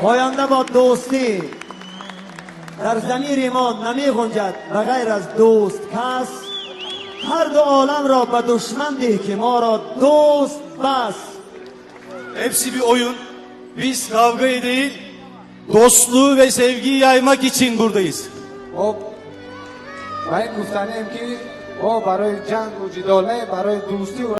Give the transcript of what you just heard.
پاینده با دوستی در ضمیر ما نمی گنجد و غیر از دوست کس. هر دو عالم را به دشمن ده که ما را dost bas. Hepsi bir oyun. Biz kavgayı değil, dostluğu ve sevgiyi yaymak için buradayız. خب و این گفتنیم که ما برای جنگ و جداله برای دوستی و